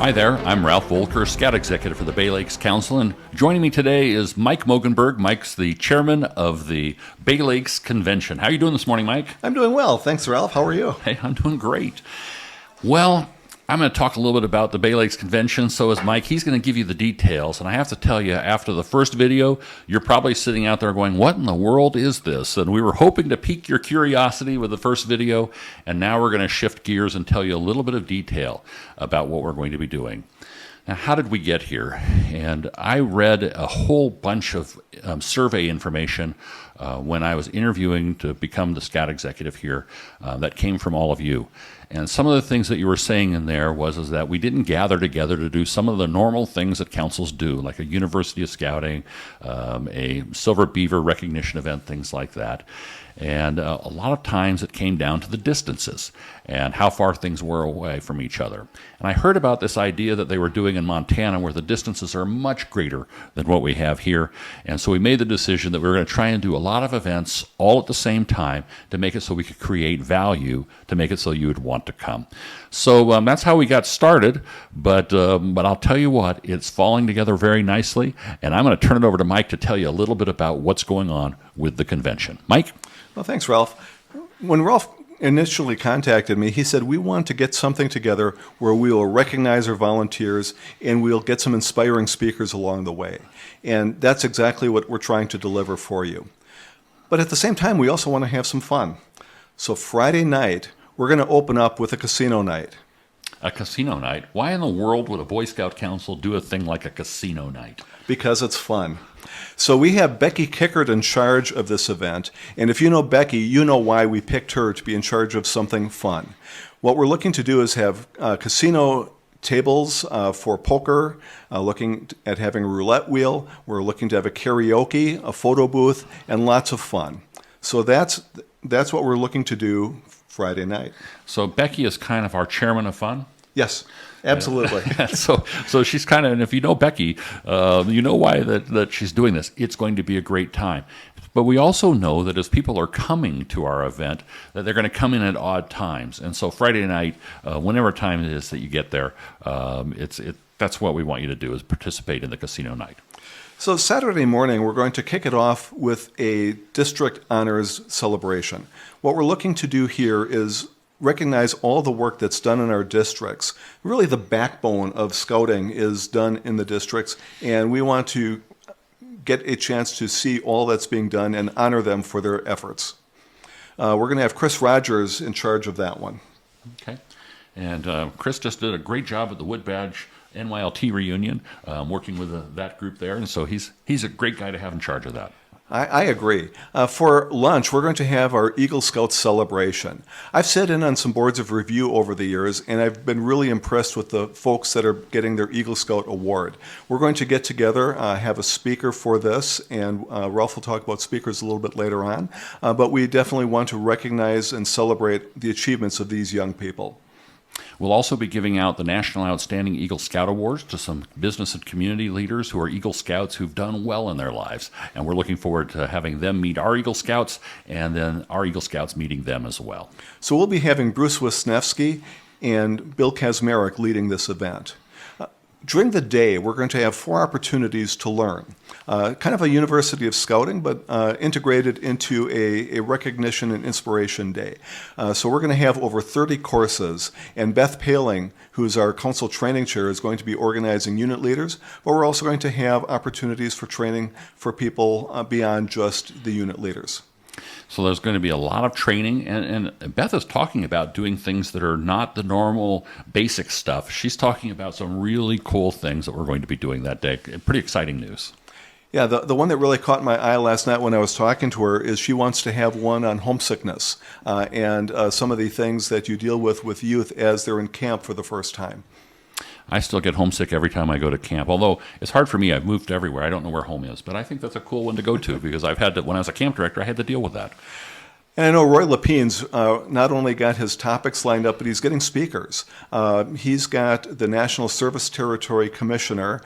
Hi there, I'm Ralph Voelker, Scout Executive for the Bay-Lakes Council, and joining me today is Mike Moegenburg. Mike's the chairman of the Bay-Lakes Convention. How are you doing this morning, Mike? I'm doing well. Thanks, Ralph. How are you? Hey, I'm doing great. Well, I'm going to talk a little bit about the Bay-Lakes Convention. So is Mike. He's going to give you the details. And I have to tell you, after the first video, you're probably sitting out there going, what in the world is this? And we were hoping to pique your curiosity with the first video. And now we're going to shift gears and tell you a little bit of detail about what we're going to be doing. Now, how did we get here? And I read a whole bunch of survey information when I was interviewing to become the Scout Executive here that came from all of you. And some of the things that you were saying in there was that we didn't gather together to do some of the normal things that councils do, like a University of Scouting, a Silver Beaver recognition event, things like that. And a lot of times it came down to the distances and how far things were away from each other. And I heard about this idea that they were doing in Montana where the distances are much greater than what we have here. And so we made the decision that we were going to try and do a lot of events all at the same time to make it so we could create value, to make it so you would want to come. So that's how we got started. But I'll tell you what, it's falling together very nicely. And I'm going to turn it over to Mike to tell you a little bit about what's going on with the convention. Mike? Well, thanks, Ralph. When Ralph initially contacted me, he said, we want to get something together where we will recognize our volunteers and we'll get some inspiring speakers along the way. And that's exactly what we're trying to deliver for you. But at the same time, we also want to have some fun. So Friday night, we're going to open up with a casino night. A casino night? Why in the world would a Boy Scout Council do a thing like a casino night? Because it's fun. So we have Becky Kickert in charge of this event, and if you know Becky, you know why we picked her to be in charge of something fun. What we're looking to do is have casino tables for poker, looking at having a roulette wheel. We're looking to have a karaoke, a photo booth, and lots of fun. So that's what we're looking to do Friday night. So Becky is kind of our chairman of fun? Yes. Absolutely. So she's kind of, and if you know Becky, you know why that she's doing this. It's going to be a great time. But we also know that as people are coming to our event, that they're going to come in at odd times. And so Friday night, whenever time it is that you get there, that's what we want you to do, is participate in the casino night. So Saturday morning, we're going to kick it off with a district honors celebration. What we're looking to do here is recognize all the work that's done in our districts. Really the backbone of scouting is done in the districts, and we want to get a chance to see all that's being done and honor them for their efforts. We're going to have Chris Rogers in charge of that one. Okay. And Chris just did a great job at the Wood Badge NYLT reunion, working with that group there, and so he's a great guy to have in charge of that. I agree. For lunch, we're going to have our Eagle Scout celebration. I've sat in on some boards of review over the years, and I've been really impressed with the folks that are getting their Eagle Scout award. We're going to get together, have a speaker for this, and Ralph will talk about speakers a little bit later on, but we definitely want to recognize and celebrate the achievements of these young people. We'll also be giving out the National Outstanding Eagle Scout Awards to some business and community leaders who are Eagle Scouts who've done well in their lives. And we're looking forward to having them meet our Eagle Scouts and then our Eagle Scouts meeting them as well. So we'll be having Bruce Wisniewski and Bill Kazmarek leading this event. During the day, we're going to have 4 opportunities to learn. Kind of a University of Scouting, but integrated into a recognition and inspiration day. So we're going to have over 30 courses, and Beth Paling, who's our council training chair, is going to be organizing unit leaders, but we're also going to have opportunities for training for people beyond just the unit leaders. So there's going to be a lot of training, and Beth is talking about doing things that are not the normal basic stuff. She's talking about some really cool things that we're going to be doing that day. Pretty exciting news. Yeah, the one that really caught my eye last night when I was talking to her is she wants to have one on homesickness and some of the things that you deal with youth as they're in camp for the first time. I still get homesick every time I go to camp, although it's hard for me. I've moved everywhere. I don't know where home is, but I think that's a cool one to go to because I've had to, when I was a camp director, I had to deal with that. And I know Roy Lapine's not only got his topics lined up, but he's getting speakers. He's got the National Service Territory Commissioner,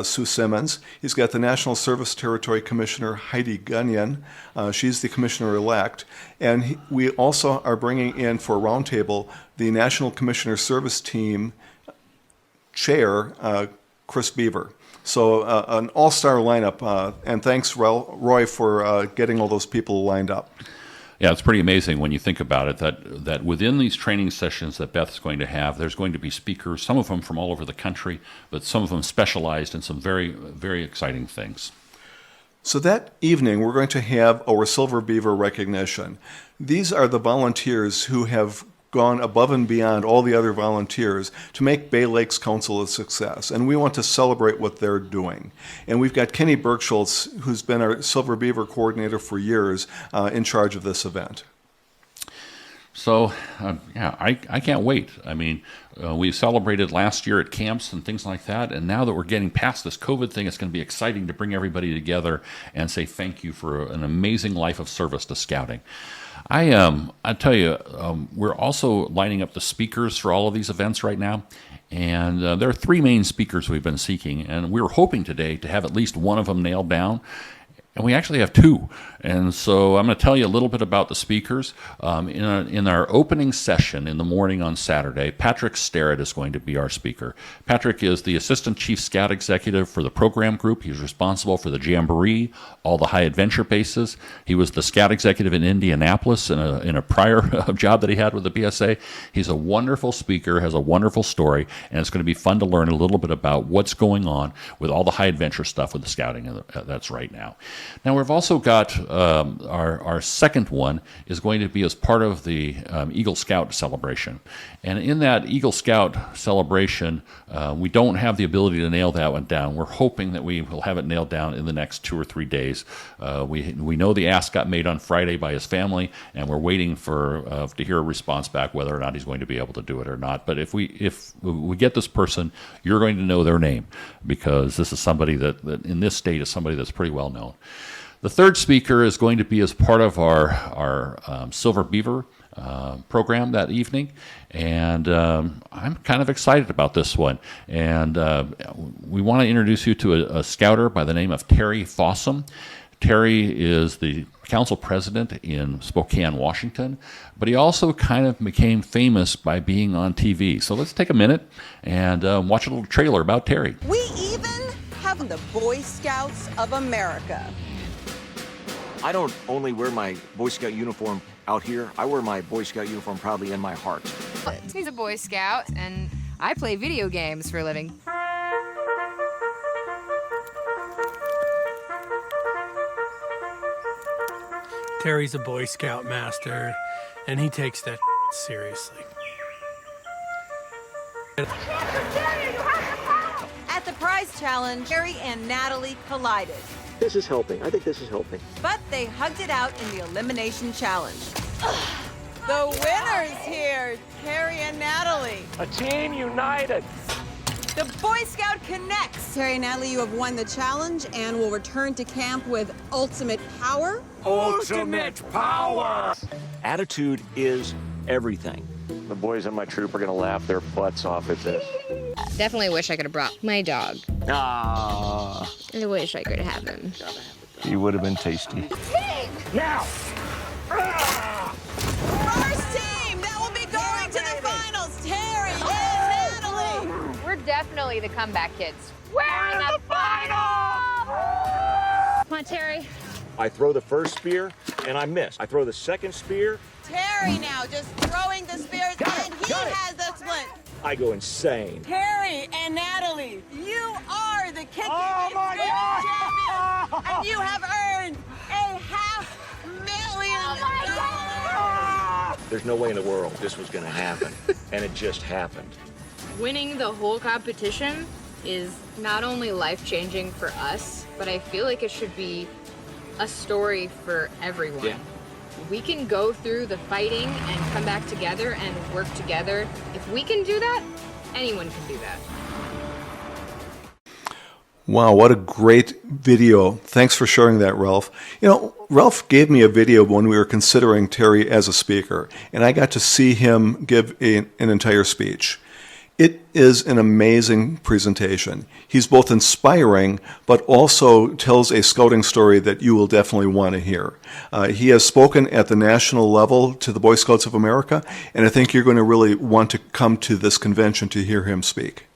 Sue Simmons. He's got the National Service Territory Commissioner, Heidi Gunyon. She's the commissioner-elect. And we also are bringing in for a roundtable the National Commissioner Service Team chair, Chris Beaver. So an all-star lineup, and thanks, Roy, for getting all those people lined up. Yeah, it's pretty amazing when you think about it, that within these training sessions that Beth's going to have, there's going to be speakers, some of them from all over the country, but some of them specialized in some very, very exciting things. So that evening, we're going to have our Silver Beaver recognition. These are the volunteers who have gone above and beyond all the other volunteers to make Bay Lakes Council a success, and we want to celebrate what they're doing. And we've got Kenny Bergschultz, who's been our Silver Beaver coordinator for years, in charge of this event. So, I can't wait. I mean, we celebrated last year at camps and things like that, and now that we're getting past this COVID thing, it's going to be exciting to bring everybody together and say thank you for an amazing life of service to scouting. I tell you, we're also lining up the speakers for all of these events right now, and there are three main speakers we've been seeking, and we were hoping today to have at least one of them nailed down. And we actually have two. And so I'm going to tell you a little bit about the speakers. In our opening session in the morning on Saturday, Patrick Starrett is going to be our speaker. Patrick is the Assistant Chief Scout Executive for the program group. He's responsible for the Jamboree, all the high adventure bases. He was the Scout Executive in Indianapolis in a prior job that he had with the BSA. He's a wonderful speaker, has a wonderful story, and it's going to be fun to learn a little bit about what's going on with all the high adventure stuff with the scouting that's right now. Now, we've also got our second one is going to be as part of the Eagle Scout celebration. And in that Eagle Scout celebration, we don't have the ability to nail that one down. We're hoping that we will have it nailed down in the next 2 or 3 days. We know the ask got made on Friday by his family, and we're waiting to hear a response back whether or not he's going to be able to do it or not. But if we get this person, you're going to know their name, because this is somebody that in this state is somebody that's pretty well known. The third speaker is going to be as part of our Silver Beaver program that evening, and I'm kind of excited about this one. And we want to introduce you to a scouter by the name of Terry Fossum. Terry is the council president in Spokane, Washington, but he also kind of became famous by being on TV. So let's take a minute and watch a little trailer about Terry. We even have the Boy Scouts of America. I don't only wear my Boy Scout uniform out here. I wear my Boy Scout uniform proudly in my heart. He's a Boy Scout, and I play video games for a living. Terry's a Boy Scout master, and he takes that seriously. At the prize challenge, Terry and Natalie collided, This is helping. I think this is helping. but they hugged it out in the elimination challenge. The winners here, Terry and Natalie. A team united. The Boy Scout connects. Terry and Natalie, you have won the challenge and will return to camp with ultimate power. Ultimate power. Attitude is everything. The boys in my troop are going to laugh their butts off at this. Definitely wish I could have brought my dog. Ah, I wish I could have him. he would have been tasty. Now. First team that will be going to the finals, Terry and Natalie. We're definitely the comeback kids. We're in the final! Come on, Terry. I throw the first spear and I miss. I throw the second spear. Terry now just throwing the spears, and he has the splint. I go insane. Terry and Natalie, you are the kicking my champions, and you have earned a $500,000. There's no way in the world this was going to happen, and it just happened. Winning the whole competition is not only life-changing for us, but I feel like it should be a story for everyone. Yeah. We can go through the fighting and come back together and work together. If we can do that, anyone can do that. Wow, what a great video. Thanks for sharing that, Ralph. You know, Ralph gave me a video when we were considering Terry as a speaker, and I got to see him give an entire speech. It is an amazing presentation. He's both inspiring, but also tells a scouting story that you will definitely want to hear. He has spoken at the national level to the Boy Scouts of America, and I think you're going to really want to come to this convention to hear him speak.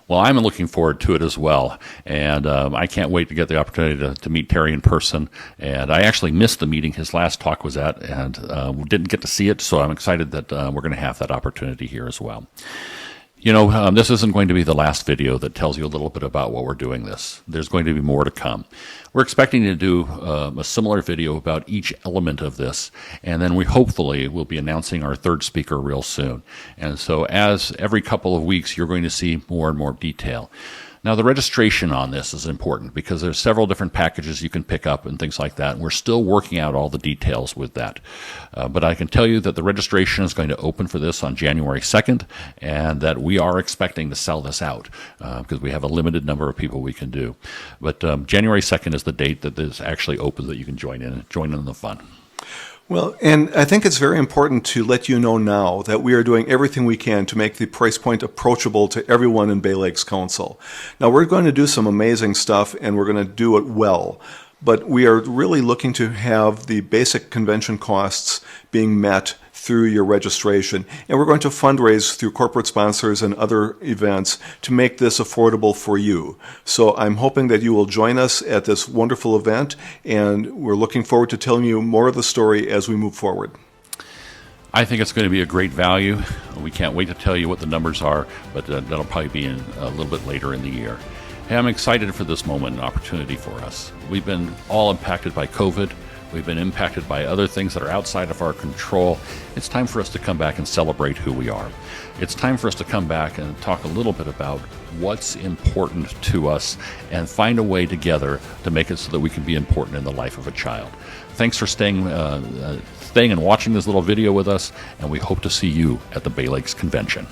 Well, I'm looking forward to it as well, and I can't wait to get the opportunity to meet Terry in person. And I actually missed the meeting his last talk was at, and didn't get to see it, so I'm excited that we're going to have that opportunity here as well. You know, this isn't going to be the last video that tells you a little bit about what we're doing this. There's going to be more to come. We're expecting to do a similar video about each element of this, and then we hopefully will be announcing our third speaker real soon. And so as every couple of weeks, you're going to see more and more detail. Now, the registration on this is important because there's several different packages you can pick up and things like that. And we're still working out all the details with that. But I can tell you that the registration is going to open for this on January 2nd, and that we are expecting to sell this out because we have a limited number of people we can do. But January 2nd is the date that this actually opens that you can join in the fun. Well, and I think it's very important to let you know now that we are doing everything we can to make the price point approachable to everyone in Bay-Lakes Council. Now, we're going to do some amazing stuff, and we're going to do it well. But we are really looking to have the basic convention costs being met through your registration. And we're going to fundraise through corporate sponsors and other events to make this affordable for you. So I'm hoping that you will join us at this wonderful event, and we're looking forward to telling you more of the story as we move forward. I think it's going to be a great value. We can't wait to tell you what the numbers are, but that'll probably be in a little bit later in the year. Hey, I'm excited for this moment and opportunity for us. We've been all impacted by COVID. We've been impacted by other things that are outside of our control. It's time for us to come back and celebrate who we are. It's time for us to come back and talk a little bit about what's important to us and find a way together to make it so that we can be important in the life of a child. Thanks for staying and watching this little video with us, and we hope to see you at the Bay-Lakes Convention.